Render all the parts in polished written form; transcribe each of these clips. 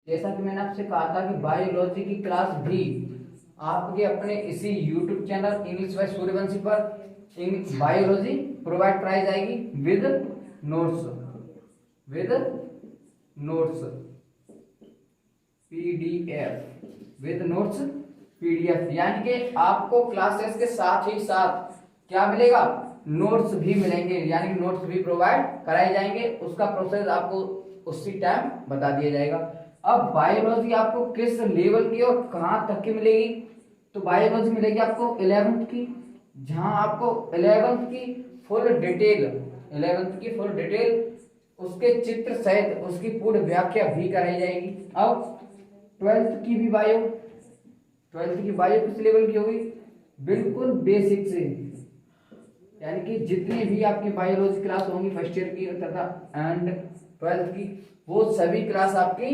जैसा कि मैंने आपसे कहा था कि बायोलॉजी की क्लास भी आपके अपने इसी YouTube channel English by Suryavanshi पर बायोलॉजी प्रोवाइड कराई जाएगी with notes, with notes PDF, with notes PDF, यानी कि आपको क्लासेस के साथ ही साथ क्या मिलेगा, नोट्स भी मिलेंगे, यानी कि नोट्स भी प्रोवाइड कराए जाएंगे। उसका प्रोसेस आपको उसी टाइम बता दिया जाएगा। अब बायोलॉजी आपको किस लेवल की और कहां तक की मिलेगी, तो बायोलॉजी मिलेगी आपको 11th की, जहां आपको 11th की फुल डिटेल, 11th की फुल डिटेल उसके चित्र सहित उसकी पूर्ण व्याख्या भी कराई जाएगी। अब 12th की भी बायो, 12th की बायो किस लेवल की होगी, बिल्कुल बेसिक से, यानी कि जितनी भी आपकी बायोलॉजी क्लास होंगी फर्स्ट ईयर की तथा एंड 12th की, वो सभी क्लास आपकी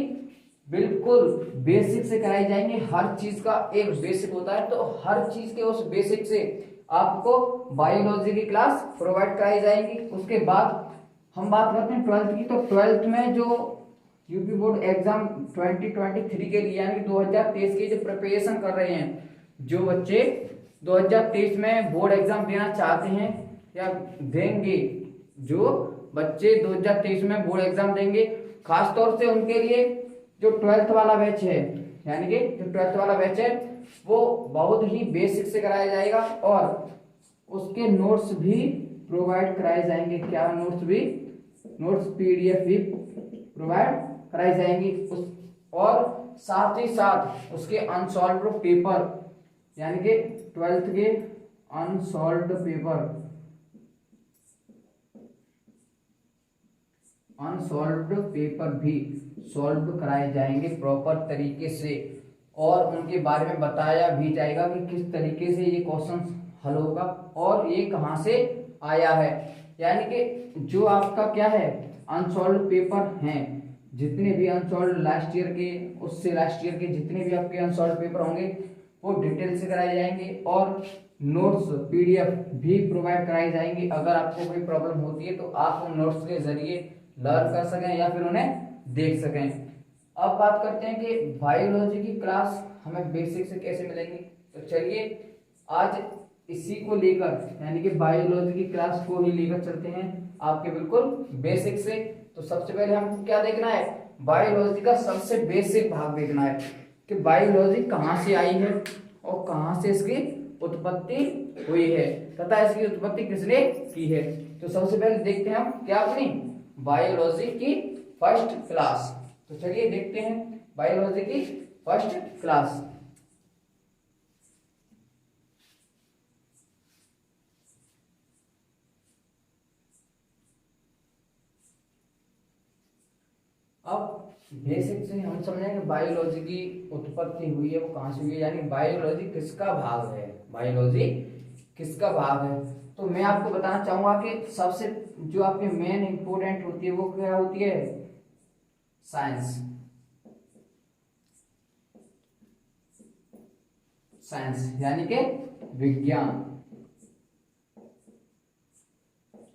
बिल्कुल बेसिक से कराई जाएंगी। हर चीज का एक बेसिक होता है, तो हर चीज के उस बेसिक से आपको बायोलॉजी की क्लास प्रोवाइड कराई जाएगी। उसके बाद हम बात करते हैं 12th की, तो 12th में जो यूपी बोर्ड एग्जाम 2023 के लिए यानी कि 2023 की जो प्रिपरेशन कर रहे हैं, जो बच्चे 2023 में बोर्ड एग्जाम देना चाहते हैं या देंगे, जो बच्चे 2023 में बोर्ड एग्जाम देंगे, खासतौर से उनके लिए जो 12th वाला बैच है, यानी कि जो 12th वाला बैच है वो बहुत ही बेसिक से कराया जाएगा और उसके नोट्स भी प्रोवाइड कराए जाएंगे। क्या नोट्स भी, नोट्स पीडीएफ भी प्रोवाइड कराई जाएंगी। उस और साथ ही साथ उसके अनसॉल्व्ड पेपर, यानी कि 12th के अनसॉल्व्ड पेपर, अनसॉल्व्ड पेपर भी सॉल्व कराए जाएंगे प्रॉपर तरीके से, और उनके बारे में बताया भी जाएगा कि किस तरीके से ये क्वेश्चन हल होगा और ये कहां से आया है। यानी कि जो आपका क्या है अनसॉल्व्ड पेपर हैं, जितने भी अनसॉल्व्ड लास्ट ईयर के, उससे लास्ट ईयर के जितने भी आपके अनसॉल्व्ड पेपर होंगे वो डिटेल से कराए जाएंगे और नोट्स पीडीएफ भी प्रोवाइड कराई जाएंगी। अगर आपको कोई प्रॉब्लम होती है तो आप उन नोट्स के जरिए लर्न कर सकें या फिर उन्हें देख सकें। अब बात करते हैं कि बायोलॉजी की क्लास हमें बेसिक से कैसे मिलेंगी, तो चलिए आज इसी को लेकर यानी कि बायोलॉजी की क्लास को ही लेकर चलते हैं आपके बिल्कुल बेसिक से। तो सबसे पहले हमको क्या देखना है, बायोलॉजी का सबसे बेसिक भाग देखना है कि बायोलॉजी कहाँ से आई है और कहाँ से इसकी उत्पत्ति हुई है तथा इसकी उत्पत्ति किसने की है। तो सबसे पहले देखते हैं हम क्या, अपनी बायोलॉजी की फर्स्ट क्लास। तो चलिए देखते हैं बायोलॉजी की फर्स्ट क्लास। अब बेसिक से हम समझेंगे बायोलॉजी की उत्पत्ति हुई है वो कहां से हुई है, यानी बायोलॉजी किसका भाग है, बायोलॉजी किसका भाग है। तो मैं आपको बताना चाहूंगा कि सबसे जो आपकी मेन इंपोर्टेंट होती है वो क्या होती है, साइंस। साइंस यानी कि विज्ञान।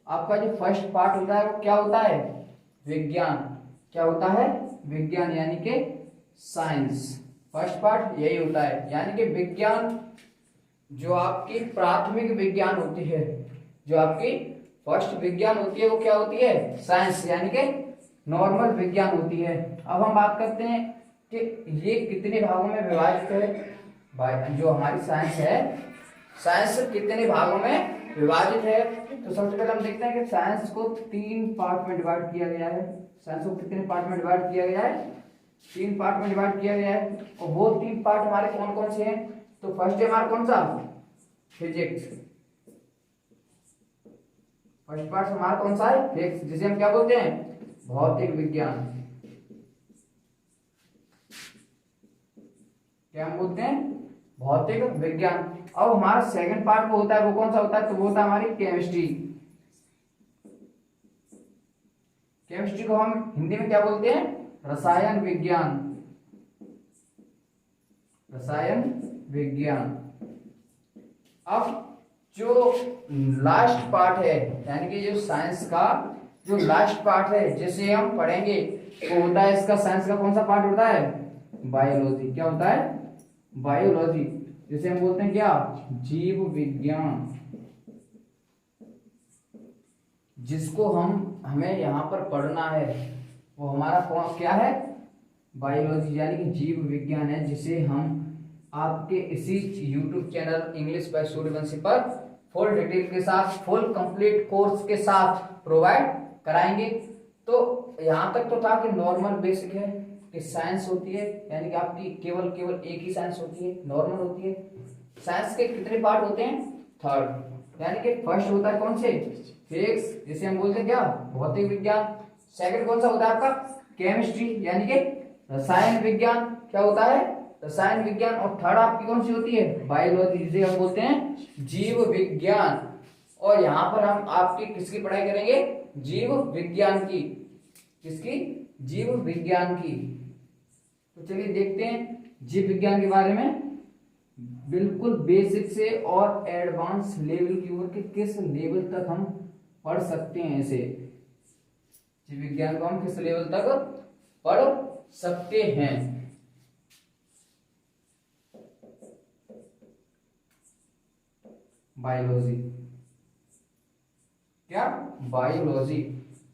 आपका जो फर्स्ट पार्ट होता है वो क्या होता है, विज्ञान। क्या होता है, विज्ञान यानी कि साइंस। फर्स्ट पार्ट यही होता है, यानी कि विज्ञान जो आपकी प्राथमिक विज्ञान होती है, जो आपकी फर्स्ट विज्ञान होती है वो क्या होती है, साइंस यानी कि नॉर्मल विज्ञान होती है। अब हम बात करते हैं कि ये कितने भागों में विभाजित है, जो हमारी साइंस है, साइंस कितने भागों में विभाजित है। तो सबसे पहले हम देखते हैं कि साइंस को 3 पार्ट में डिवाइड किया गया है। साइंस को कितने पार्ट में डिवाइड किया गया है, 3 पार्ट में डिवाइड किया गया है। और वो 3 पार्ट हमारे कौन कौन से हैं, तो फर्स्ट है हमारा कौन सा, फिजिक्स। फर्स्ट पार्ट हमारा कौन सा है, फिजिक्स, जिसे हम क्या बोलते हैं, भौतिक विज्ञान। क्या हम बोलते हैं, भौतिक विज्ञान। अब हमारा सेकंड पार्ट वो होता है, वो कौन सा होता है, तो वो होता है हमारी केमिस्ट्री। केमिस्ट्री को हम हिंदी में क्या बोलते हैं, रसायन विज्ञान। रसायन विज्ञान। अब जो लास्ट पार्ट है, यानी कि जो साइंस का जो लास्ट पार्ट है जिसे हम पढ़ेंगे वो होता है इसका साइंस का कौन सा पार्ट होता है? बायोलॉजी। क्या होता है? बायोलॉजी, जिसे हम बोलते हैं क्या? जीव विज्ञान, जिसको हमें यहाँ पर पढ़ना है वो हमारा कौन क्या है? बायोलॉजी, यानी कि जीव विज्ञान है, जिसे हम आपके इसी YouTube channel English by Suryavanshi पर फुल डिटेल के साथ, फुल कंप्लीट कोर्स के साथ प्रोवाइड कराएंगे। तो यहाँ तक तो था कि नॉर्मल बेसिक है कि साइंस होती है, यानी कि आपकी केवल एक ही साइंस होती है, नॉर्मल होती है। साइंस के कितने पार्ट होते हैं? थर्ड, यानी कि फर्स्ट होता है कौन से? फिजिक्स, जिसे हम बोलते हैं क्या? भौतिक विज्ञान। सेकंड कौन सा होता है आपका? केमिस्ट्री, यानी कि रसायन विज्ञान। क्या होता है? रसायन विज्ञान। और थर्ड आपकी कौन सी होती है? बायोलॉजी, जिसे हम बोलते हैं जीव विज्ञान। और यहाँ पर हम आपकी किसकी पढ़ाई करेंगे? जीव विज्ञान की। किसकी? जीव विज्ञान की। तो चलिए देखते हैं जीव विज्ञान के बारे में, बिल्कुल बेसिक से और एडवांस लेवल की ओर के किस लेवल तक हम पढ़ सकते हैं इसे। जीव विज्ञान को हम किस लेवल तक पढ़ सकते हैं? बायोलॉजी। क्या? बायोलॉजी।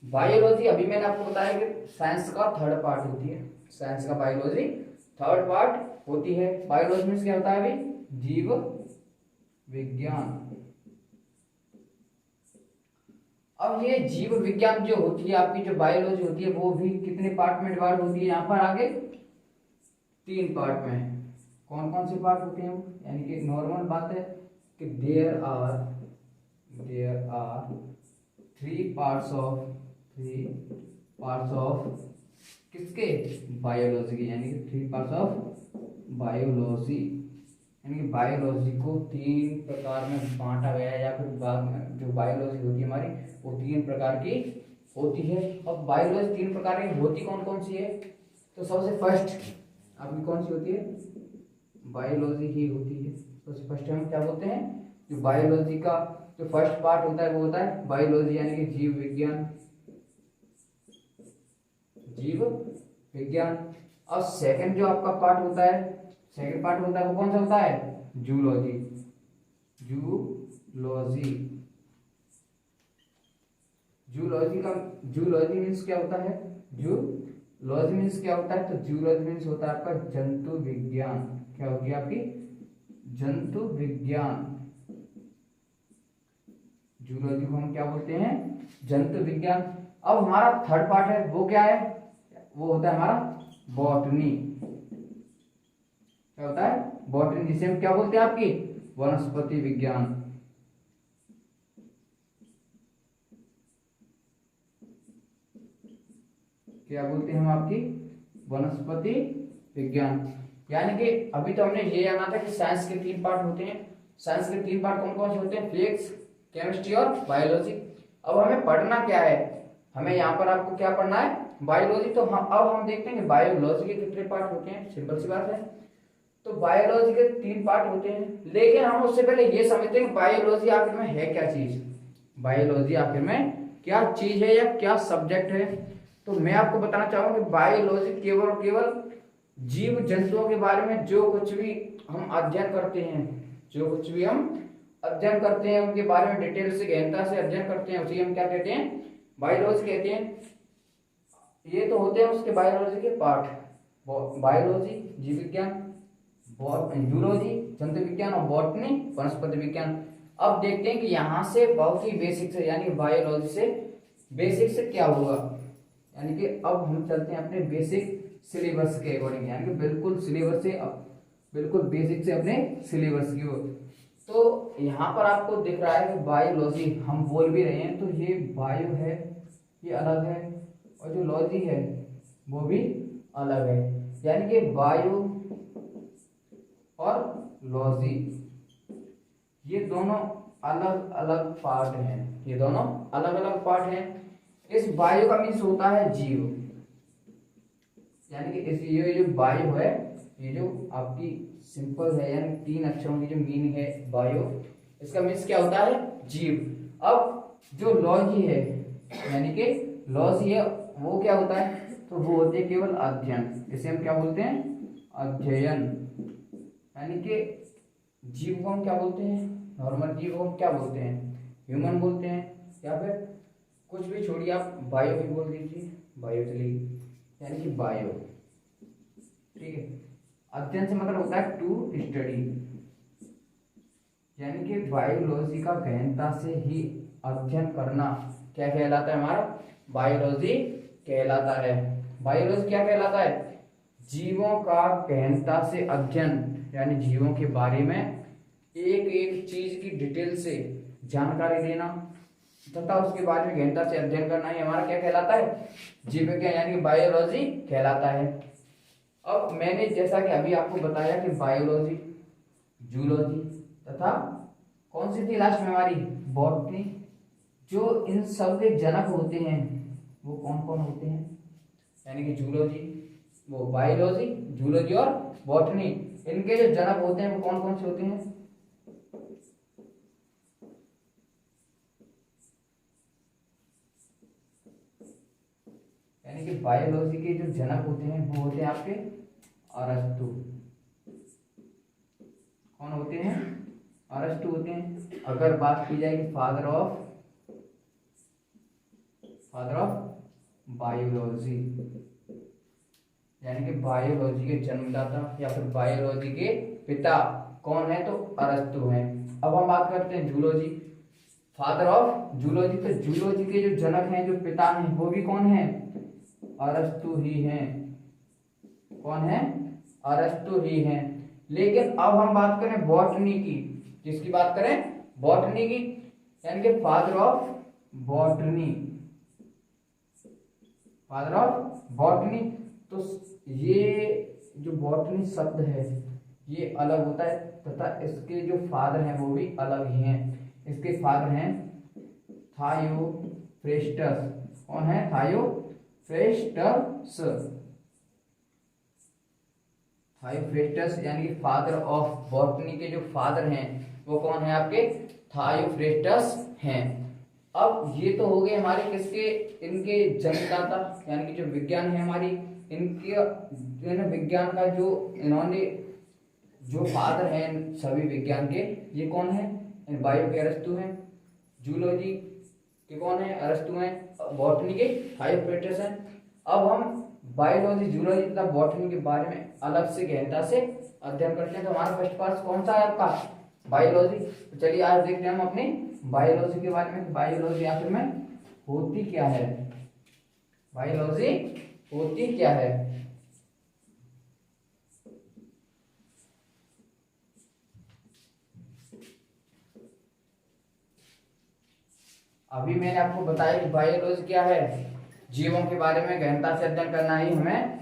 बायोलॉजी अभी मैंने आपको बताया कि साइंस का थर्ड पार्ट होती है। साइंस का बायोलॉजी थर्ड पार्ट होती है। बायोलॉजी में क्या होता है? अभी जीव विज्ञान। अब ये जीव विज्ञान जो होती है आपकी, जो बायोलॉजी होती है, वो भी कितने पार्ट में डिवाइड होती है? यहाँ पर आगे 3 पार्ट में। कौन कौन से पार्ट होते हैं वो? यानी कि नॉर्मल बात है कि देयर आर 3 पार्ट्स ऑफ किसके? बायोलॉजी के, यानी कि 3 पार्ट्स ऑफ बायोलॉजी। यानी कि बायोलॉजी को 3 प्रकार में बांटा गया है, या फिर जो बायोलॉजी होती है हमारी वो 3 प्रकार की होती है। अब बायोलॉजी 3 प्रकार की होती कौन कौन सी है? तो सबसे फर्स्ट आपकी कौन सी होती है? बायोलॉजी ही होती है। सबसे फर्स्ट हम क्या बोलते हैं? जो बायोलॉजी का जो फर्स्ट पार्ट होता है वो होता है बायोलॉजी, यानी कि जीव विज्ञान। जीव विज्ञान। और सेकंड जो आपका पार्ट होता है, सेकंड पार्ट होता है वो कौन सा होता है? जूलॉजी। जूलॉजी। जूलॉजी मीन्स क्या होता है? जूलॉजी मीन्स क्या होता है? तो जूलॉजी मीन्स होता है आपका जंतु विज्ञान। क्या होगी आपकी? जंतु विज्ञान। जूलॉजी को हम क्या बोलते हैं? जंतु विज्ञान। अब हमारा थर्ड पार्ट है वो क्या है? वो होता है हमारा बॉटनी। क्या होता है? बॉटनी, जिसे हम क्या बोलते हैं आपकी? वनस्पति विज्ञान। क्या बोलते हैं हम आपकी? वनस्पति विज्ञान। यानी कि अभी तो हमने ये जाना था कि साइंस के 3 पार्ट होते हैं। साइंस के 3 पार्ट कौन कौन से होते हैं? फिजिक्स, केमिस्ट्री और बायोलॉजी। अब हमें पढ़ना क्या है? हमें यहाँ पर आपको क्या पढ़ना है? बायोलॉजी। तो अब हम देखते हैं कि बायोलॉजी के कितने पार्ट होते हैं। सिंपल सी बात है। तो बायोलॉजी के 3 पार्ट होते हैं, लेकिन हम उससे पहले ये समझते हैं कि बायोलॉजी आखिर में है क्या चीज। बायोलॉजी आखिर में क्या चीज है या क्या सब्जेक्ट है? तो मैं आपको बताना चाहूंगा कि बायोलॉजी केवल और केवल जीव जंतुओं के बारे में जो कुछ भी हम अध्ययन करते हैं, उनके बारे में डिटेल से गहनता से अध्ययन करते हैं, उसी हम क्या कहते हैं? बायोलॉजी कहते हैं। ये तो होते हैं उसके बायोलॉजी के पार्ट। बायोलॉजी जीव विज्ञान, जूलॉजी जंतु विज्ञान, और बॉटनी वनस्पति विज्ञान। अब देखते हैं कि यहाँ से बहुत ही बेसिक से, यानी बायोलॉजी से बेसिक से क्या होगा। यानी कि अब हम चलते हैं अपने बेसिक सिलेबस के अकॉर्डिंग, यानी कि बिल्कुल सिलेबस से, बिल्कुल बेसिक से अपने सिलेबस की ओर। तो यहाँ पर आपको दिख रहा है कि बायोलॉजी हम बोल भी रहे हैं, तो ये बायो है, ये अलग है, और जो लॉजी है वो भी अलग है। यानी कि बायो और लॉजी ये दोनों अलग अलग पार्ट हैं। ये दोनों अलग अलग पार्ट हैं। इस बायो का मीन्स होता है जीव, यानी कि इस ये जो बायो है, ये जो आपकी सिंपल है, यानी 3 अक्षरों की जो मीनिंग है बायो, इसका मीन्स क्या होता है? जीव। अब जो लॉजी है, यानी कि लॉजी है, वो क्या होता है? तो वो होते हैं केवल अध्ययन। इसे हम क्या बोलते हैं? अध्ययन। यानी कि जीव को हम क्या बोलते हैं? नॉर्मल जीव को हम क्या बोलते हैं? ह्यूमन बोलते हैं, या फिर कुछ भी छोड़िए, आप बायो भी बोल दीजिए, बायो चलेगी, यानी कि बायो। ठीक है, अध्ययन से मतलब होता है टू स्टडी, यानी कि बायोलॉजी का गहनता से ही अध्ययन करना क्या कहलाता है? हमारा बायोलॉजी कहलाता है। बायोलॉजी क्या कहलाता है? जीवों का गहनता से अध्ययन, यानी जीवों के बारे में एक एक चीज की डिटेल से जानकारी देना तथा उसके बारे में गहनता से अध्ययन करना ही हमारा क्या कहलाता है? जीव विज्ञान, यानी कि बायोलॉजी कहलाता है। अब मैंने जैसा कि अभी आपको बताया कि बायोलॉजी, जूलॉजी तथा कौन सी थी लास्ट में हमारी? बॉटनी। जो इन सब के जनक होते हैं वो कौन कौन होते हैं? यानी कि जूलॉजी, वो बायोलॉजी, जूलॉजी और बॉटनी, इनके जो जनक होते हैं वो कौन कौन से होते हैं? यानी कि बायोलॉजी के जो जनक होते हैं वो होते हैं आपके अरस्तु। कौन होते हैं? अरस्तु होते हैं। अगर बात की जाए कि फादर ऑफ बायोलॉजी, यानी कि बायोलॉजी के जन्मदाता या फिर बायोलॉजी के पिता कौन है? तो अरस्तु हैं। अब हम बात करते हैं जूलॉजी, फादर ऑफ जूलॉजी। तो जूलॉजी के जो जनक हैं, जो पिता हैं, वो भी कौन है? अरस्तु ही हैं। कौन है? अरस्तु ही हैं। लेकिन अब हम बात करें बॉटनी की, किसकी बात करें? बॉटनी की, यानी कि father of botany, father of botany. तो ये जो बॉटनी शब्द है ये अलग होता है तथा इसके जो फादर हैं वो भी अलग ही हैं। इसके फादर हैं थायोफ्रेस्टस। कौन है? थायोफ्रेस्टस। थायोफ्रेस्टस यानी कि फादर ऑफ बॉटनी के जो फादर हैं वो कौन है? आपके थायोफ्रेस्टस हैं। अब ये तो हो गए हमारे किसके? इनके जन्मदाता, यानी कि जो विज्ञान है हमारी, इनके विज्ञान का जो इन्होंने जो फादर हैं सभी विज्ञान के, ये कौन है? बायो के अरस्तु हैं, जूलॉजी के कौन है? अरस्तु हैं, बॉटनी के थायोफ्रेस्टस हैं। अब हम बायोलॉजी, जूलॉजी तथा बॉटनी के बारे में अलग से गहनता से अध्ययन करते हैं। तो हमारा फर्स्ट पार्ट कौन सा है आपका? बायोलॉजी। तो चलिए आज देखते हैं हम अपनी बायोलॉजी के बारे में। बायोलॉजी आखिर में होती क्या है? बायोलॉजी होती क्या है? अभी मैंने आपको बताया कि बायोलॉजी क्या है? जीवों के बारे में गहनता से अध्ययन करना ही हमें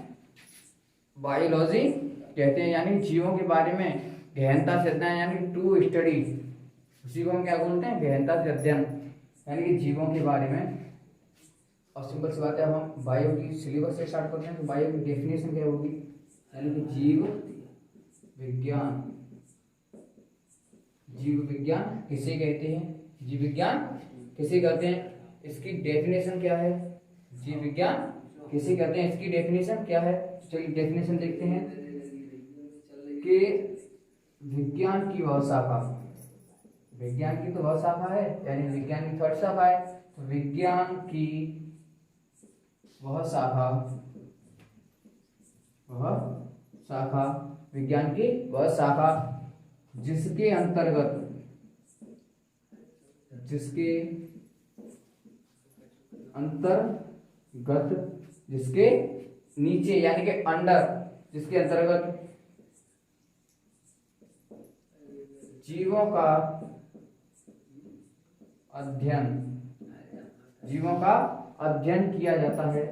बायोलॉजी कहते हैं, यानी जीवों के बारे में गहनता से अध्ययन, यानी टू स्टडी, उसी को हम क्या बोलते हैं? गहनता से अध्ययन, यानी कि जीवों के बारे में। और सिंपल सी बात है, अब हम बायो की सिलेबस से स्टार्ट करते हैं। तो बायो की डेफिनेशन क्या होगी? यानी कि जीव विज्ञान। जीव विज्ञान किसे कहते हैं? जीव विज्ञान किसे कहते हैं? इसकी डेफिनेशन क्या है? जीव विज्ञान किसे कहते हैं? इसकी डेफिनेशन क्या है? चलिए डेफिनेशन देखते हैं कि विज्ञान की वह शाखा, विज्ञान की तो वह शाखा है, यानी विज्ञान की थर्ड शाखा है। तो विज्ञान की वह शाखा, विज्ञान की वह शाखा जिसके अंतर्गत, जिसके नीचे, यानी कि अंडर, जिसके अंतर्गत जीवों का अध्ययन किया जाता है,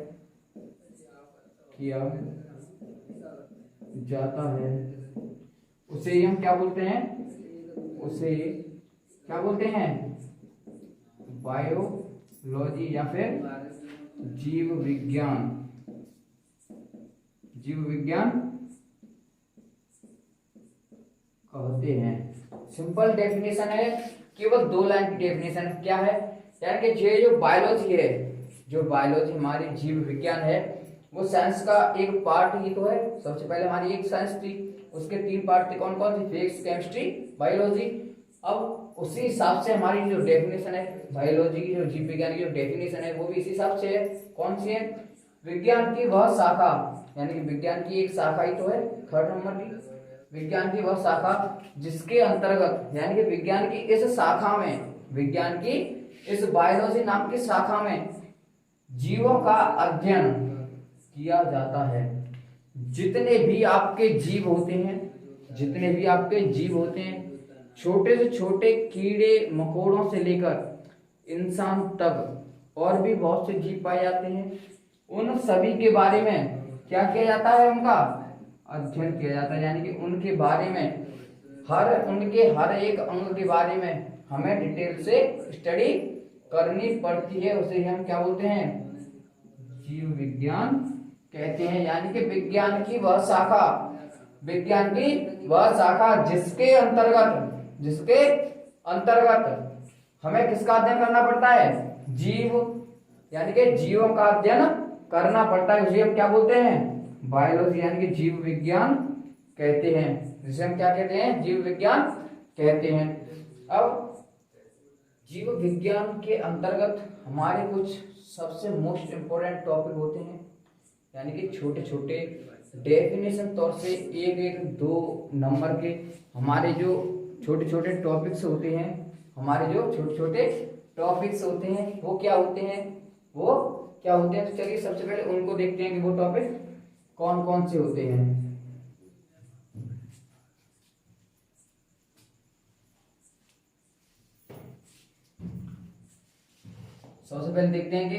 उसे हम क्या बोलते हैं? उसे क्या बोलते हैं? बायोलॉजी या फिर जीव विज्ञान। जीव विज्ञान कहते हैं। सिंपल डेफिनेशन है, केवल 2 लाइन की डेफिनेशन क्या है? यानी कि ये जो बायोलॉजी है, जो बायोलॉजी हमारी जीव विज्ञान है, वो साइंस का एक पार्ट ही तो है। सबसे पहले हमारी एक साइंस थी, उसके 3 पार्ट थे, कौन कौन थे? Physics, chemistry, biology. अब उसी हिसाब से हमारी जो डेफिनेशन है बायोलॉजी की, जो जीव विज्ञान की जो डेफिनेशन है वो भी इसी हिसाब से है। कौन सी है? विज्ञान की वह शाखा, यानी कि विज्ञान की एक शाखा ही तो है, 3rd नंबर की। विज्ञान की वह शाखा जिसके अंतर्गत, यानी कि विज्ञान की इस शाखा में, विज्ञान की इस बायोलॉजी नाम की शाखा में जीवों का अध्ययन किया जाता है। जितने भी आपके जीव होते हैं, जितने भी आपके जीव होते हैं, छोटे से छोटे कीड़े मकोड़ों से लेकर इंसान तक और भी बहुत से जीव पाए जाते हैं, उन सभी के बारे में क्या किया जाता है? उनका अध्ययन किया जाता है। यानी कि उनके बारे में, उनके हर एक अंग के बारे में हमें डिटेल से स्टडी करनी पड़ती है। उसे हम क्या बोलते हैं? जीव विज्ञान कहते हैं। यानी कि विज्ञान की वह शाखा, विज्ञान की वह शाखा जिसके अंतर्गत हमें किसका अध्ययन करना पड़ता है? जीव, यानी कि जीवों का अध्ययन करना पड़ता है। उसे हम क्या बोलते हैं? बायोलॉजी, यानी कि जीव विज्ञान कहते हैं। जिसे हम क्या कहते हैं? जीव विज्ञान कहते हैं। अब जीव विज्ञान के अंतर्गत हमारे कुछ सबसे मोस्ट इम्पोर्टेंट टॉपिक होते हैं, यानी कि छोटे छोटे डेफिनेशन तौर से 1-1, 2 नंबर के हमारे जो छोटे छोटे टॉपिक्स होते हैं, हमारे जो छोटे छोटे टॉपिक्स होते हैं वो क्या होते हैं? तो चलिए सबसे पहले उनको देखते हैं कि वो टॉपिक कौन कौन से होते हैं। सबसे पहले देखते हैं कि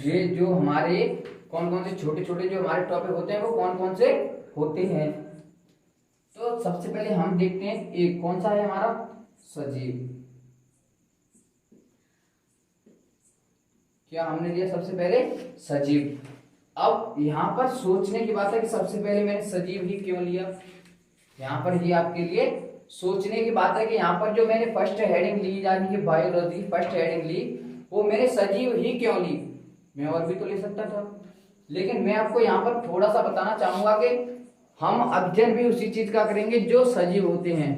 ये जो हमारे कौन कौन से छोटे छोटे जो हमारे टॉपिक होते हैं वो कौन कौन से होते हैं। तो सबसे पहले हम देखते हैं एक कौन सा है हमारा? सजीव। क्या हमने लिया? सबसे पहले सजीव। अब यहाँ पर सोचने की बात है कि सबसे पहले मैंने सजीव ही क्यों लिया। यहाँ पर ये आपके लिए सोचने की बात है कि यहाँ पर जो मैंने फर्स्ट हेडिंग ली, यानी कि बायोलॉजी फर्स्ट हेडिंग ली, वो मैंने सजीव ही क्यों ली? मैं और भी तो ले सकता था, लेकिन मैं आपको यहाँ पर थोड़ा सा बताना चाहूंगा कि हम अध्ययन भी उसी चीज का करेंगे जो सजीव होते हैं,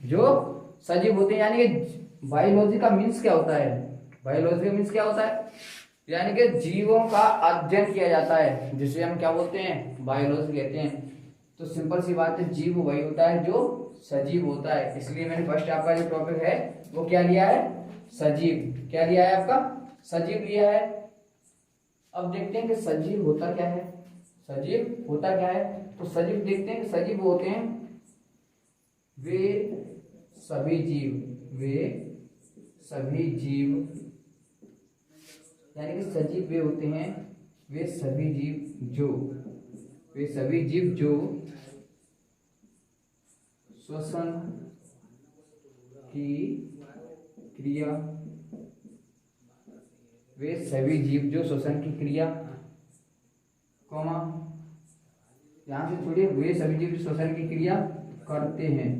जो सजीव होते हैं। यानी कि बायोलॉजी का मीन्स क्या होता है? बायोलॉजी का मीन्स क्या होता है? यानी कि जीवों का अध्ययन किया जाता है, जिसे हम क्या बोलते हैं? बायोलॉजी कहते हैं। तो सिंपल सी बात है, जीव वही होता है जो सजीव होता है। इसलिए मैंने फर्स्ट आपका जो टॉपिक है वो क्या लिया है? सजीव। क्या लिया है आपका? सजीव लिया है। अब देखते हैं कि सजीव होता क्या है। सजीव होता क्या है? तो सजीव देखते हैं कि सजीव होते हैं वे सभी जीव, यानी कि सजीव वे होते हैं वे सभी जीव जो श्वसन की क्रिया, वे सभी जीव जो श्वसन की क्रिया, कॉमा यहां से छोड़िए, वे सभी जीव श्वसन की क्रिया करते हैं,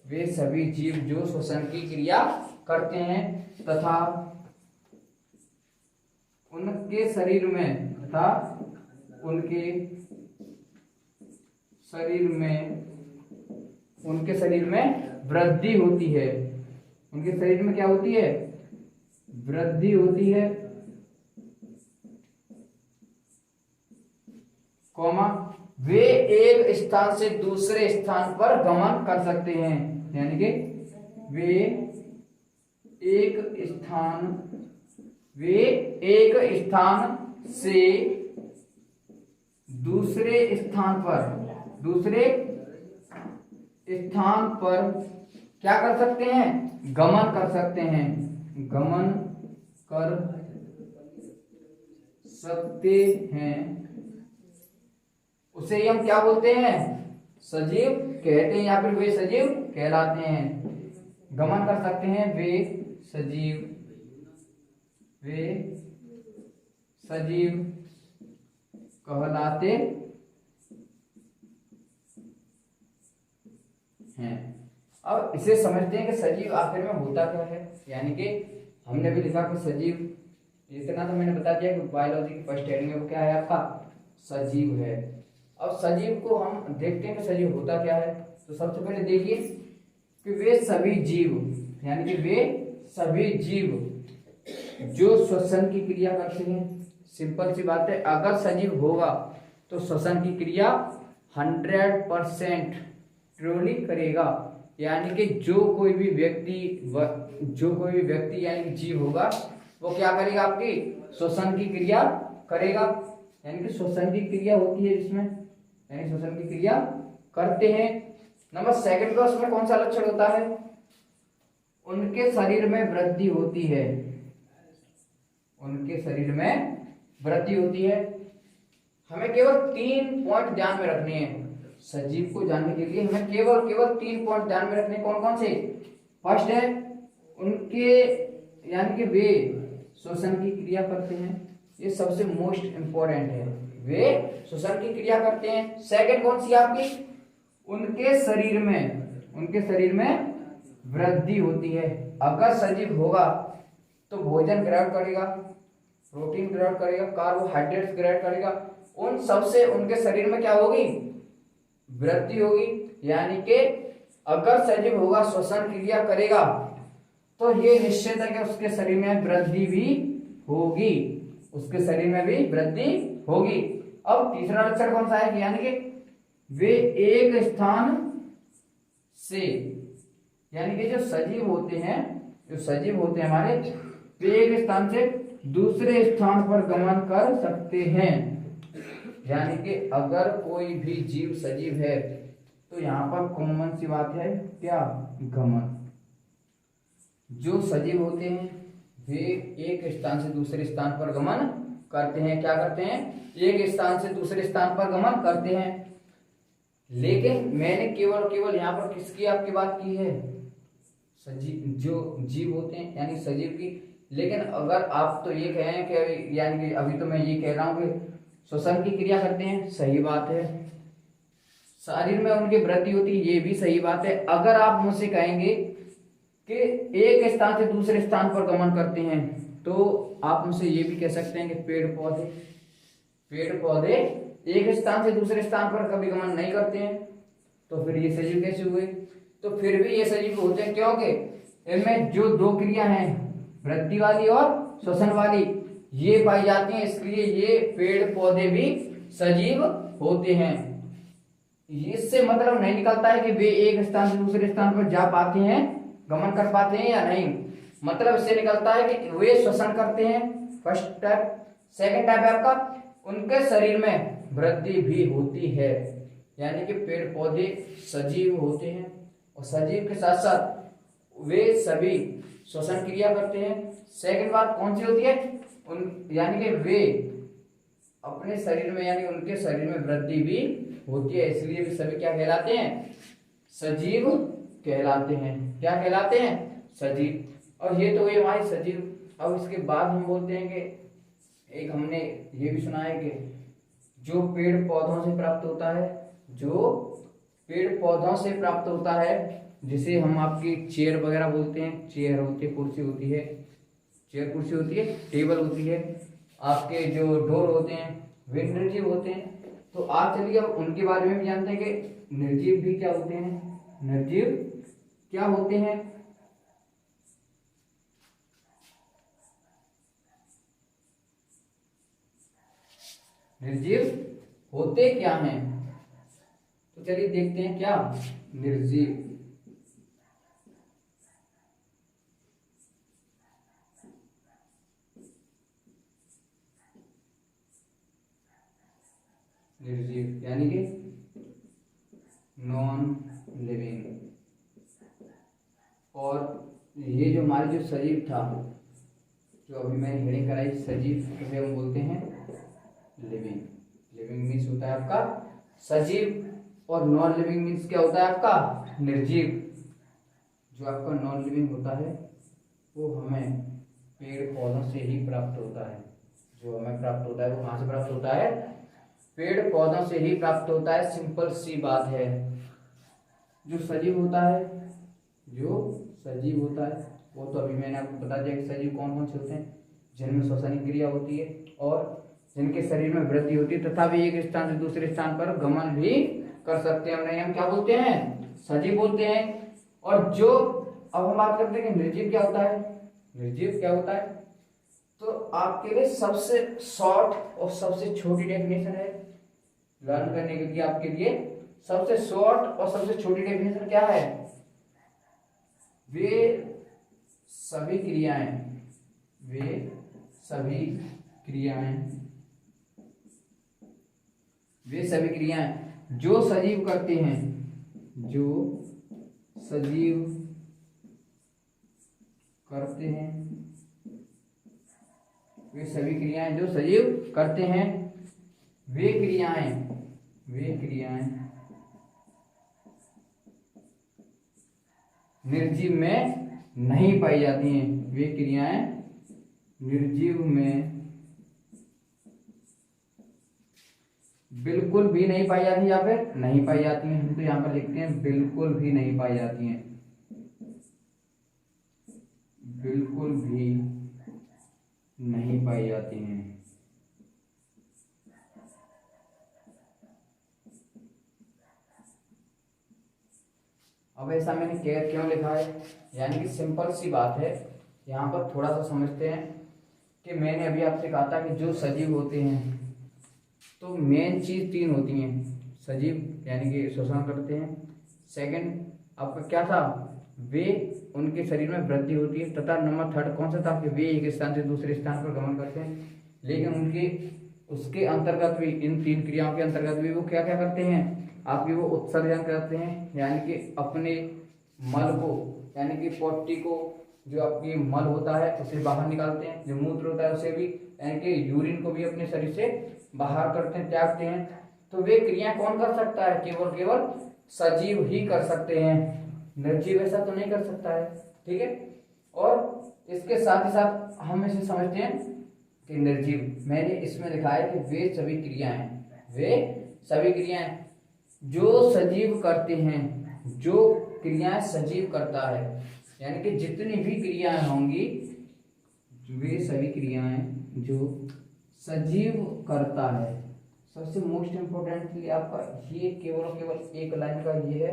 वे सभी जीव जो श्वसन की क्रिया करते हैं तथा उनके शरीर में वृद्धि होती है। उनके शरीर में क्या होती है? वृद्धि होती है, कॉमा वे एक स्थान से दूसरे स्थान पर गमन कर सकते हैं। यानी कि वे एक स्थान से दूसरे स्थान पर क्या कर सकते हैं? गमन कर सकते हैं। उसे हम क्या बोलते हैं? सजीव कहते हैं, या फिर वे सजीव कहलाते हैं। गमन कर सकते हैं वे सजीव कहलाते हैं। अब इसे समझते हैं कि सजीव आखिर में होता क्या है। यानी कि हमने भी लिखा कि सजीव इतना तो मैंने बता दिया कि बायोलॉजी की फर्स्ट हेडिंग है वो क्या है आपका, सजीव है। अब सजीव को हम देखते हैं कि सजीव होता क्या है। तो सबसे पहले देखिए कि वे सभी जीव, यानी कि वे सभी जीव जो श्वसन की क्रिया करते हैं। सिंपल सी बात है, अगर सजीव होगा तो श्वसन की क्रिया 100% ट्रूली करेगा। यानी कि जो कोई भी व्यक्ति यानी कि जीव होगा वो क्या करेगा, आपकी श्वसन की क्रिया करेगा। यानी कि श्वसन की क्रिया होती है जिसमें, यानी श्वसन की क्रिया करते हैं। नंबर सेकंड का उसमें कौन सा लक्षण होता है, उनके शरीर में वृद्धि होती है। उनके शरीर में वृद्धि होती है। हमें केवल 3 पॉइंट ध्यान में रखने हैं सजीव को जानने के लिए। हमें केवल 3 पॉइंट ध्यान में रखने, कौन कौन से। फर्स्ट है उनके, यानी कि वे श्वसन की क्रिया करते हैं, ये सबसे मोस्ट इंपॉर्टेंट है, वे श्वसन की क्रिया करते हैं। सेकंड कौन सी आपकी, उनके शरीर में वृद्धि होती है। अगर सजीव होगा तो भोजन ग्रहण करेगा, प्रोटीन ग्रहण करेगा, कार्बोहाइड्रेट्स ग्रहण करेगा, उन सबसे उनके शरीर में क्या होगी, वृद्धि होगी। यानी कि अगर सजीव होगा, श्वसन क्रिया करेगा, तो ये निश्चित है कि उसके शरीर में वृद्धि भी होगी, उसके शरीर में भी वृद्धि होगी। अब तीसरा लक्षण कौन सा है, यानी कि वे एक स्थान से, यानी कि जो सजीव होते हैं हमारे, वे एक स्थान से दूसरे स्थान पर गमन कर सकते हैं। यानी कि अगर कोई भी जीव सजीव है तो यहाँ पर कॉमन सी बात है क्या, गमन। जो सजीव होते हैं वे एक स्थान से दूसरे स्थान पर गमन करते हैं। क्या करते हैं, एक स्थान से दूसरे स्थान पर गमन करते हैं। लेकिन मैंने केवल यहाँ पर किसकी आपकी बात की है, सजीव, जो जीव होते हैं यानी सजीव की। लेकिन अगर आप तो ये कहें कि, यानी कि अभी तो मैं ये कह रहा हूँ कि श्वसन की क्रिया करते हैं, सही बात है, शरीर में उनकी वृद्धि होती है, ये भी सही बात है। अगर आप मुझसे कहेंगे कि एक स्थान से दूसरे स्थान पर गमन करते हैं, तो आप मुझसे ये भी कह सकते हैं कि पेड़ पौधे एक स्थान से दूसरे स्थान पर कभी गमन नहीं करते हैं, तो फिर ये सजीव कैसे हुए। तो फिर भी ये सजीव होते हैं, क्योंकि इनमें जो 2 क्रिया हैं, वृद्धि वाली और श्वसन वाली, ये पाई जाती हैं, इसलिए ये पेड़ पौधे भी सजीव होते हैं। इससे मतलब नहीं निकलता है कि वे एक स्थान से दूसरे स्थान पर जा पाते हैं, गमन कर पाते हैं या नहीं। मतलब इससे निकलता है कि वे श्वसन करते हैं, फर्स्ट टाइप। सेकंड टाइप है आपका, उनके शरीर में वृद्धि भी होती है। यानी कि पेड़ पौधे सजीव होते हैं और सजीव के साथ साथ वे सभी श्वसन क्रिया करते हैं। सेकंड बात कौन सी होती है, यानी कि वे अपने शरीर में, यानी उनके शरीर में वृद्धि भी होती है, इसलिए भी सभी क्या कहलाते हैं, सजीव कहलाते हैं। क्या कहलाते हैं, सजीव। और ये तो हुई हमारी सजीव। अब इसके बाद हम बोलते हैं कि एक हमने ये भी सुना है कि जो पेड़ पौधों से प्राप्त होता है, जिसे हम आपकी चेयर वगैरह बोलते हैं, चेयर होती है, कुर्सी होती है, टेबल होती है, आपके जो डोर होते हैं वे निर्जीव होते हैं। तो आप चलिए अब उनके बारे में भी जानते हैं कि निर्जीव भी क्या होते हैं। निर्जीव क्या होते हैं, निर्जीव होते क्या हैं, तो चलिए देखते हैं क्या निर्जीव। निर्जीव यानी कि नॉन लिविंग। और ये जो हमारे जो सजीव था, जो अभी मैंने हेडिंग कराई सजीव, उसे हम बोलते हैं लिविंग। लिविंग मीन्स होता है आपका सजीव, और नॉन लिविंग मीन्स क्या होता है आपका निर्जीव। जो आपका नॉन लिविंग होता है वो हमें पेड़ पौधों से ही प्राप्त होता है। जो हमें प्राप्त होता है वो कहाँ से प्राप्त होता है, पेड़ पौधों से ही प्राप्त होता है। सिंपल सी बात है। जो सजीव होता है वो तो अभी मैंने आपको बता दिया कि सजीव कौन कौन से होते हैं। जिनमें श्वसनिक क्रिया होती है और जिनके शरीर में वृद्धि होती है तथा वे एक स्थान से दूसरे स्थान पर गमन भी कर सकते हैं। उन्हें हम क्या बोलते हैं? सजीव बोलते हैं। और जो अब हम बात करते हैं कि निर्जीव क्या होता है। निर्जीव क्या होता है, तो आपके लिए सबसे शॉर्ट और सबसे छोटी डेफिनेशन है लर्न करने के लिए। आपके लिए सबसे शॉर्ट और सबसे छोटी डेफिनेशन क्या है? वे सभी क्रियाएं, वे सभी क्रियाएं, वे सभी क्रियाएं जो सजीव करते हैं, जो सजीव करते हैं, वे सभी क्रियाएं जो सजीव करते हैं, वे क्रियाएं निर्जीव में नहीं पाई जाती हैं। वे क्रियाएं निर्जीव में बिल्कुल भी नहीं पाई जाती या फिर नहीं पाई जाती हैं। हम तो यहाँ पर लिखते हैं बिल्कुल भी नहीं पाई जाती हैं, बिल्कुल भी नहीं पाई जाती हैं। अब ऐसा मैंने क्यों लिखा है, यानी कि सिंपल सी बात है। यहाँ पर थोड़ा सा समझते हैं कि मैंने अभी आपसे कहा था कि जो सजीव होते हैं तो मेन चीज 3 होती हैं। सजीव यानी कि श्वसन करते हैं, सेकंड आपका क्या था, वे उनके शरीर में वृद्धि होती है, तथा नंबर 3 कौन सा था कि वे एक स्थान से दूसरे स्थान पर गमन करते हैं। लेकिन उनके उसके अंतर्गत भी, इन 3 क्रियाओं के अंतर्गत भी वो क्या क्या करते हैं, आपकी वो उत्सर्जन करते हैं, यानी कि अपने मल को, यानी कि पोटी को, जो आपकी मल होता है उसे बाहर निकालते हैं, जो मूत्र होता है उसे भी, यानी कि यूरिन को भी अपने शरीर से बाहर करते हैं, त्यागते हैं। तो वे क्रिया कौन कर सकता है? केवल सजीव ही कर सकते हैं, निर्जीव ऐसा तो नहीं कर सकता है। ठीक है। और इसके साथ ही साथ हम इसे समझते हैं कि निर्जीव, मैंने इसमें लिखा है कि वे सभी क्रियाएं, वे सभी क्रियाएं जो सजीव करते हैं, जो क्रियाएं सजीव करता है, यानी कि जितनी भी क्रियाएं होंगी, वे सभी क्रियाएं जो सजीव करता है। सबसे मोस्ट इंपोर्टेंटली आपका ये केवल एक लाइन का ये है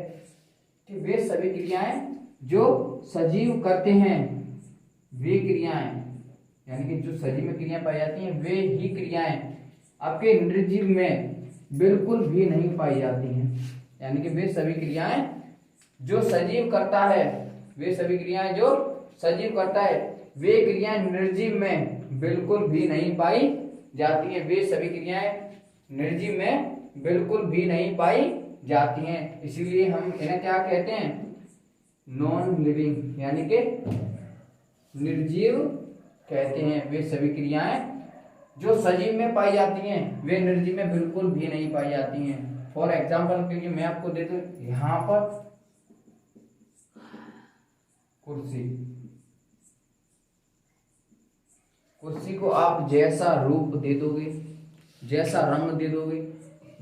कि वे सभी क्रियाएं जो सजीव करते हैं, वे क्रियाएं, यानी कि जो सजीव में क्रियाएं पाई जाती हैं, वे ही क्रियाएं आपके निर्जीव में बिल्कुल भी नहीं पाई जाती हैं। यानी कि वे सभी क्रियाएं जो सजीव करता है, वे सभी क्रियाएं जो सजीव करता है, वे क्रियाएं निर्जीव में बिल्कुल भी नहीं पाई जाती हैं। वे सभी क्रियाएं निर्जीव में बिल्कुल भी नहीं पाई जाती हैं। इसीलिए हम इन्हें क्या कहते हैं? नॉन लिविंग, यानी कि निर्जीव कहते हैं। वे सभी क्रियाएं जो सजीव में पाई जाती हैं, वे निर्जीव में बिल्कुल भी नहीं पाई जाती हैं। फॉर एग्जाम्पल के लिए मैं आपको दे दूं, यहां पर कुर्सी को आप जैसा रूप दे दोगे, जैसा रंग दे दोगे,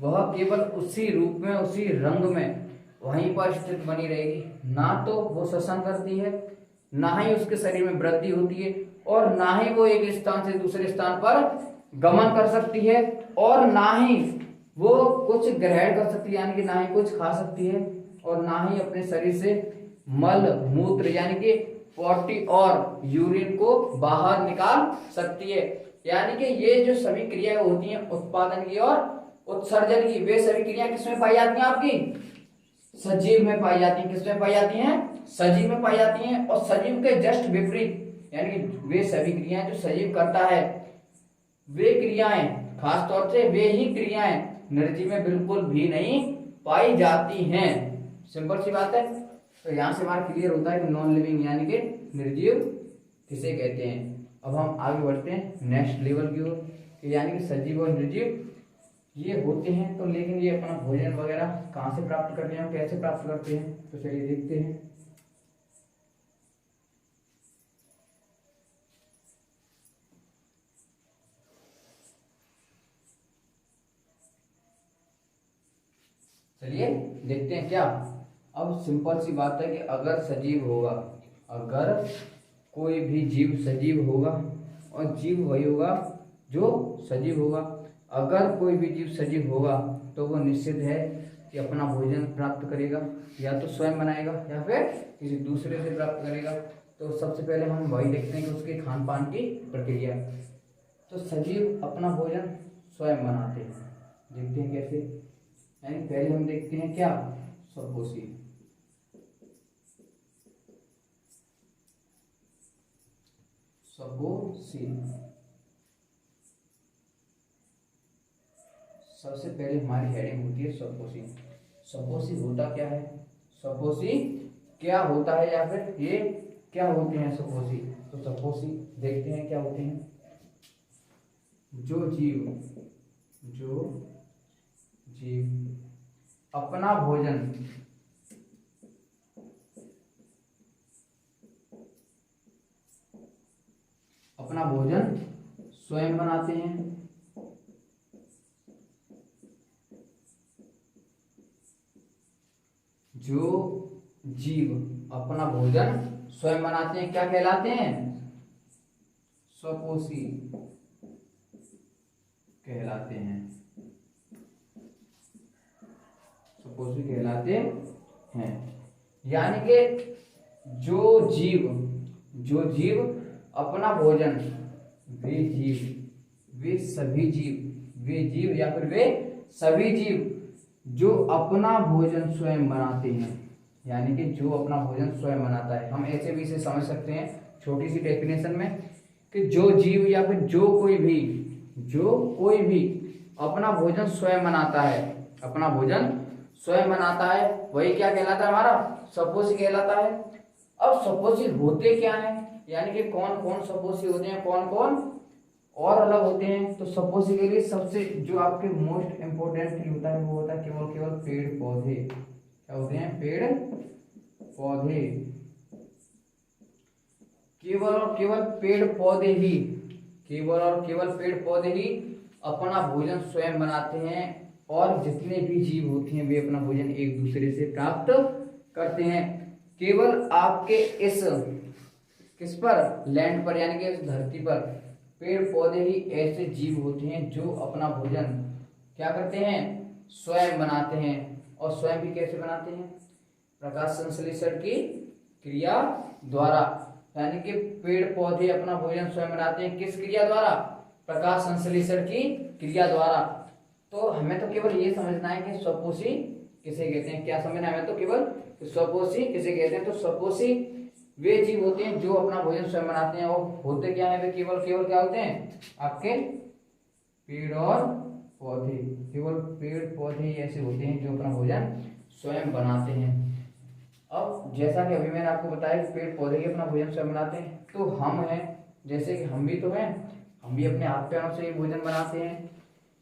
वह केवल उसी रूप में, उसी रंग में वहीं पर स्थित बनी रहेगी। ना तो वो श्वसन करती है, ना ही उसके शरीर में वृद्धि होती है, और ना ही वो एक स्थान से दूसरे स्थान पर गमन कर सकती है, और ना ही वो कुछ ग्रहण कर सकती है, यानी कि ना ही कुछ खा सकती है, और ना ही अपने शरीर से मल मूत्र यानी कि पोटी और यूरिन को बाहर निकाल सकती है। यानी कि ये जो सभी क्रियाएं होती हैं उत्पादन की और उत्सर्जन की, वे सभी क्रियाएं किसमें पाई जाती हैं? आपकी सजीव में पाई जाती हैं। किसमें पाई जाती हैं? सजीव में पाई जाती हैं। और सजीव के जस्ट विपरीत, यानी कि वे सभी क्रियाएं जो सजीव करता है, वे क्रियाएं, खास तौर से वे ही क्रियाएं निर्जीव में बिल्कुल भी नहीं पाई जाती हैं। सिंपल सी बात है। तो यहाँ से हमारा क्लियर होता है कि नॉन लिविंग यानी कि निर्जीव किसे कहते हैं। अब हम आगे बढ़ते हैं नेक्स्ट लेवल की ओर, यानी कि सजीव और निर्जीव ये होते हैं। तो लेकिन ये अपना भोजन वगैरह कहाँ से प्राप्त करते हैं, कैसे प्राप्त करते हैं, तो चलिए देखते हैं। चलिए देखते हैं क्या। अब सिंपल सी बात है कि अगर सजीव होगा, अगर कोई भी जीव सजीव होगा और जीव वही होगा जो सजीव होगा। अगर कोई भी जीव सजीव होगा तो वो निश्चित है कि अपना भोजन प्राप्त करेगा, या तो स्वयं बनाएगा या फिर किसी दूसरे से प्राप्त करेगा। तो सबसे पहले हम वही देखते हैं कि उसके खान पान की प्रक्रिया। तो सजीव अपना भोजन स्वयं बनाते हैं, देखते हैं कैसे। यानी पहले हम देखते हैं क्या, सपोसी। सपोसी सबसे पहले हमारी हेडिंग होती है सपोसी। सपोसी होता क्या है, सपोसी क्या होता है, या फिर ये क्या होते हैं सपोसी। तो सपोसी देखते हैं क्या होते हैं। जो जीव अपना भोजन स्वयं बनाते हैं। जो जीव अपना भोजन स्वयं बनाते हैं क्या कहलाते हैं, सपोसी कहलाते हैं। सपोसी कहलाते हैं। यानी कि जो जीव अपना भोजन, वे जीव या फिर वे सभी जीव जो अपना भोजन स्वयं बनाते हैं। यानी कि जो अपना भोजन स्वयं बनाता है, हम ऐसे भी इसे समझ सकते हैं छोटी सी डेफिनेशन में कि जो जीव या फिर जो कोई भी अपना भोजन स्वयं बनाता है, वही क्या कहलाता है, हमारा सपोसी कहलाता है। अब सपोसी होते क्या है, यानी कि कौन कौन सपोसी होते हैं, कौन कौन और अलग होते हैं। तो सपोसी के लिए सबसे जो आपके मोस्ट इम्पोर्टेंट होता है वो होता है केवल पेड़ पौधे। क्या होते हैं, पेड़ पौधे। केवल और केवल पेड़ पौधे ही अपना भोजन स्वयं बनाते हैं, और जितने भी जीव होते हैं वे अपना भोजन एक दूसरे से प्राप्त करते हैं। केवल आपके किस पर, लैंड पर, यानी कि इस धरती पर पेड़ पौधे ही ऐसे जीव होते हैं जो अपना भोजन क्या करते हैं, स्वयं बनाते हैं। और स्वयं भी कैसे बनाते हैं, प्रकाश संश्लेषण की क्रिया द्वारा। यानी कि पेड़ पौधे अपना भोजन स्वयं बनाते हैं किस क्रिया द्वारा, प्रकाश संश्लेषण की क्रिया द्वारा। तो हमें तो केवल ये समझना है कि सपोसी किसे कहते हैं, क्या समझना है हमें तो केवल सपोसी किसे कहते हैं। तो सपोसी वे जीव होते हैं जो अपना भोजन स्वयं बनाते हैं, और होते क्या है वे केवल क्या होते हैं, आपके पेड़ और पौधे। केवल पेड़ पौधे ऐसे होते हैं जो अपना भोजन स्वयं बनाते हैं। अब जैसा कि अभी मैंने आपको बताया कि पेड़ पौधे ही अपना भोजन स्वयं बनाते हैं, तो हम हैं, जैसे कि हम भी तो हैं, हम भी अपने हाथ पैरों से ही भोजन बनाते हैं।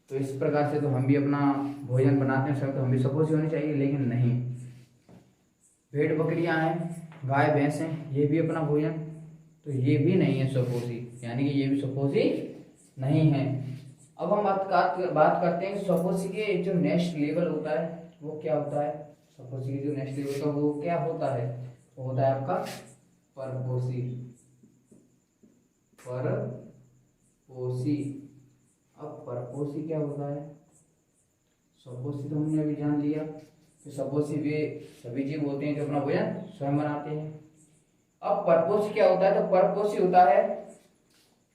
तो इस प्रकार से तो हम भी अपना भोजन बनाते हैं स्वयं, तो हम भी सपोसी होनी चाहिए, लेकिन नहीं। भेड़ बकरियां हैं, गाय भैंस हैं, ये भी अपना भोजन, तो ये भी नहीं है सपोसी, यानी कि ये भी सपोसी नहीं है। अब हम बात करते हैं सपोसी के जो नेक्स्ट लेवल होता है वो क्या होता है। सपोसी के जो नेक्स्ट लेवल का वो क्या होता है, वो होता है आपका परपोसी। अब परपोसी क्या होता है, सपोसी तो हमने अभी जान लिया कि सपोसी वे सभी जीव होते हैं जो अपना भोजन स्वयं बनाते हैं। अब परपोसी क्या होता है, तो परपोसी होता है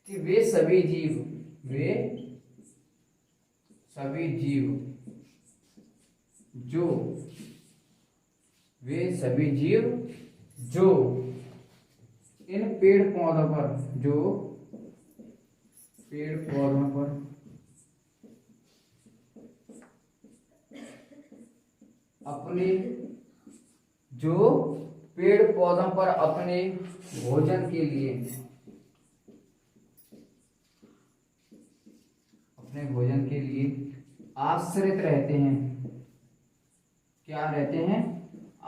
कि वे सभी जीव जो इन पेड़ पौधों पर अपने भोजन के लिए आश्रित रहते हैं। क्या रहते हैं,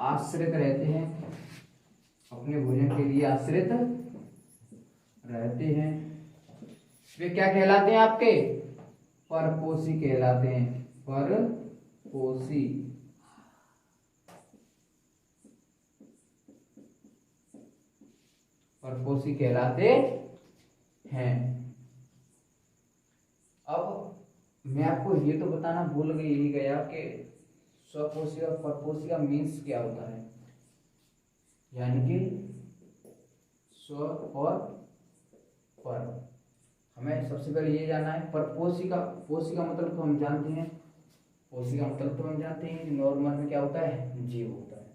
आश्रित रहते हैं, अपने भोजन के लिए आश्रित रहते हैं। वे क्या कहलाते हैं, आपके परपोषी कहलाते हैं। परपोषी कहलाते हैं। अब मैं आपको ये तो बताना भूल ही गया कि स्वपोषी और परपोषी का मीन्स क्या होता है, यानी कि स्व और पर। हमें सबसे पहले ये जानना है परपोषी का। पोषी का मतलब तो हम जानते हैं, पोषी का मतलब तो हम जानते हैं कि नॉर्मल में क्या होता है, जीव होता है।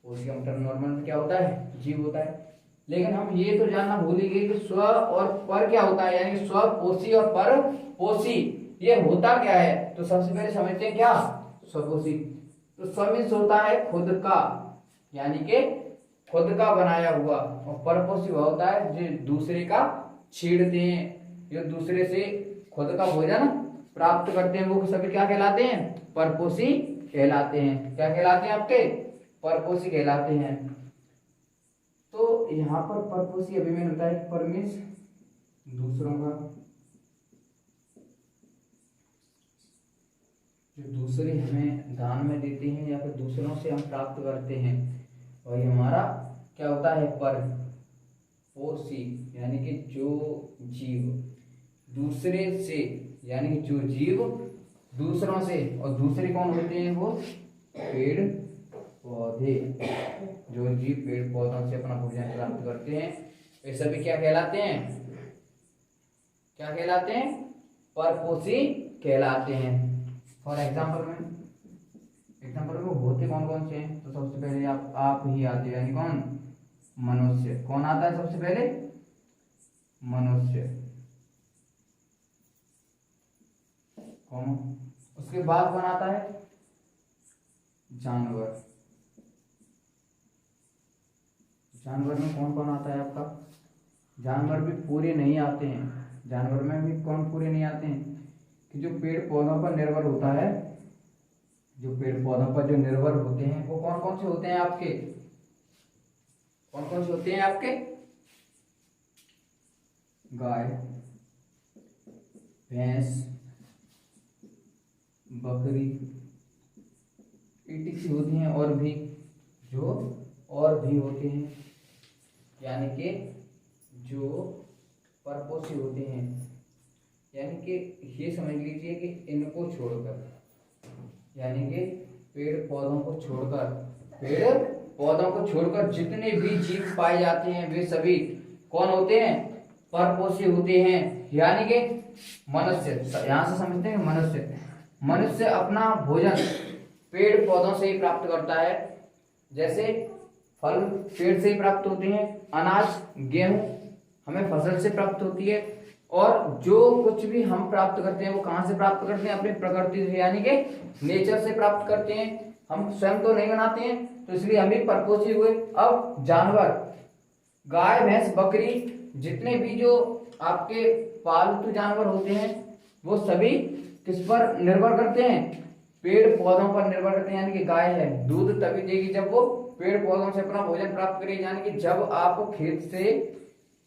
पोषी का मतलब नॉर्मल में क्या होता है, जीव होता है। लेकिन हम ये तो जानना भूल ही गए कि स्व और पर क्या होता है, यानी स्व पोषी और पर पोषी ये होता क्या है। तो सबसे पहले समझते हैं क्या स्वपोषी। तो स्व मीन्स होता है खुद का, यानी कि खुद का बनाया हुआ, और परपोषी वह होता है जो दूसरे का छेड़ते हैं, जो दूसरे से खुद का भोजन प्राप्त करते हैं, वो सभी क्या कहलाते हैं, परपोषी कहलाते हैं। क्या कहलाते हैं आपके, परपोषी कहलाते हैं। तो यहाँ पर परपोषी अभिमान होता है, पर मीन्स दूसरों का, जो दूसरे हमें दान में देते हैं या फिर दूसरों से हम प्राप्त करते हैं, वही हमारा क्या होता है, पर पोषी। यानी कि जो जीव दूसरे से, यानी कि जो जीव दूसरों से, और दूसरे कौन होते हैं, वो पेड़ पौधे। जो जीव पेड़ पौधों से अपना भोजन प्राप्त करते हैं वे सभी क्या कहलाते हैं, क्या कहलाते हैं, परपोषी कहलाते हैं। फॉर एग्जाम्पल में होते कौन कौन से हैं, तो सबसे पहले आप ही आते हैं, यानी कौन, मनुष्य। कौन आता है सबसे पहले, मनुष्य। कौन, उसके बाद कौन आता है, जानवर। जानवर में कौन कौन आता है आपका, जानवर भी पूरे नहीं आते हैं। जानवर में भी कौन पूरे नहीं आते हैं, कि जो पेड़ पौधों पर निर्भर होता है, जो पेड़ पौधों पर जो निर्भर होते हैं वो कौन कौन से होते हैं आपके, कौन कौन से होते हैं आपके, गाय, भैंस, बकरी, ईटिक होती हैं, और भी जो और भी होते हैं, यानी कि जो परपोषी होते हैं। यानी कि ये समझ लीजिए कि इनको छोड़कर, यानी कि पेड़ पौधों को छोड़कर जितने भी जीव पाए जाते हैं वे सभी कौन होते हैं, परपोषी होते हैं। यानी कि मनुष्य, यहां से समझते हैं मनुष्य अपना भोजन पेड़ पौधों से ही प्राप्त करता है। जैसे फल पेड़ से ही प्राप्त होते हैं, अनाज गेहूं हमें फसल से प्राप्त होती है, और जो कुछ भी हम प्राप्त करते हैं वो कहाँ से प्राप्त करते हैं, अपनी प्रकृति से, यानी कि नेचर से प्राप्त करते हैं। हम स्वयं तो नहीं बनाते हैं, तो इसलिए हम भी परपोषी हुए। अब जानवर, गाय भैंस बकरी, जितने भी जो आपके पालतू जानवर होते हैं वो सभी किस पर निर्भर करते हैं, पेड़ पौधों पर निर्भर करते हैं। यानी कि गाय है, दूध तभी देगी जब वो पेड़ पौधों से अपना भोजन प्राप्त करेगी। यानी कि जब आप खेत से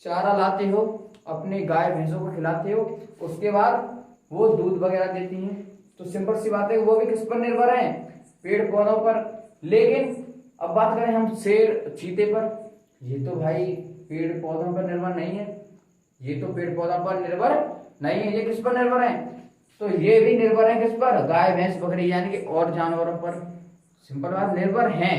चारा लाते हो, अपने गाय भैंसों को खिलाते हो, उसके बाद वो दूध वगैरह देती हैं। तो सिंपल सी बात है, वो भी किस पर निर्भर है, पेड़ पौधों पर। लेकिन अब बात करें हम शेर चीते पर, ये तो भाई पेड़ पौधों पर निर्भर नहीं है, ये तो पेड़ पौधों पर निर्भर नहीं है, ये किस पर निर्भर है, तो ये भी निर्भर है किस पर, गाय भैंस बकरी, यानी कि और जानवरों पर। सिंपल बात, निर्भर हैं,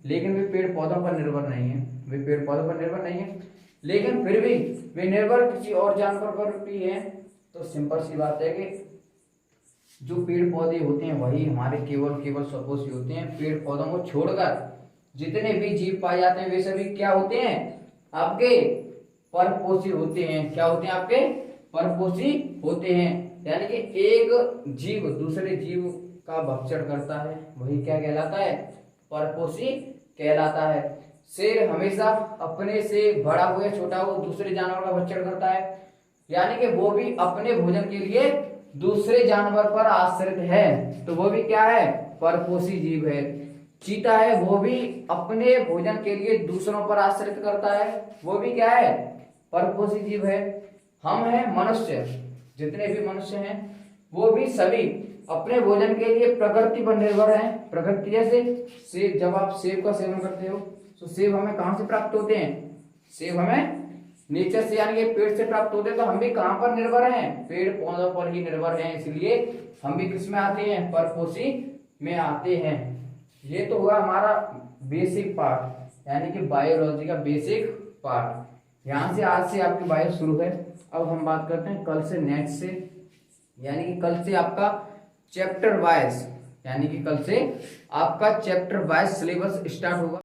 लेकिन वे पेड़ पौधों पर निर्भर नहीं है, वे पेड़ पौधों पर निर्भर नहीं है, लेकिन फिर भी वे निर्भर किसी और जानवर पर भी हैं। तो सिंपल सी बात है कि जो पेड़ पौधे होते हैं वही हमारे केवल स्वपोषी होते हैं। पेड़ पौधों को छोड़कर जितने भी जीव पाए जाते हैं वे सभी क्या होते हैं, आपके परपोषी होते हैं। क्या होते हैं, आपके परपोषी होते हैं। यानी कि एक जीव दूसरे जीव का भक्षण करता है, वही क्या कहलाता है, परपोषी कहलाता है। शेर हमेशा अपने से बड़ा हो या छोटा हो दूसरे जानवर का भक्षण करता है, यानी कि वो भी अपने भोजन के लिए दूसरे जानवर पर आश्रित है, तो वो भी क्या है, परपोषी जीव है। चीता है, वो भी अपने भोजन के लिए दूसरों पर आश्रित करता है, वो भी क्या है, परपोषी जीव है। हम हैं मनुष्य, जितने भी मनुष्य हैं वो भी सभी अपने भोजन के लिए प्रकृति पर निर्भर हैं। प्रकृति जैसे सेब, जब आप सेब का सेवन करते हो तो सेब हमें कहाँ से प्राप्त होते हैं, सेब हमें नेचर से यानी कि पेड़ से प्राप्त होते हैं, तो हम भी कहाँ पर निर्भर हैं, पेड़ पौधों पर ही निर्भर हैं, इसलिए हम भी किस में आते हैं, परपोषी में आते हैं। ये तो हुआ हमारा बेसिक पार्ट यानी कि बायोलॉजी का बेसिक पार्ट। यहाँ से आज से आपकी बायो शुरू है। अब हम बात करते हैं कल से नेक्स्ट से, यानी कि कल से आपका चैप्टर वाइज, यानी कि कल से आपका चैप्टर वाइज सिलेबस स्टार्ट होगा।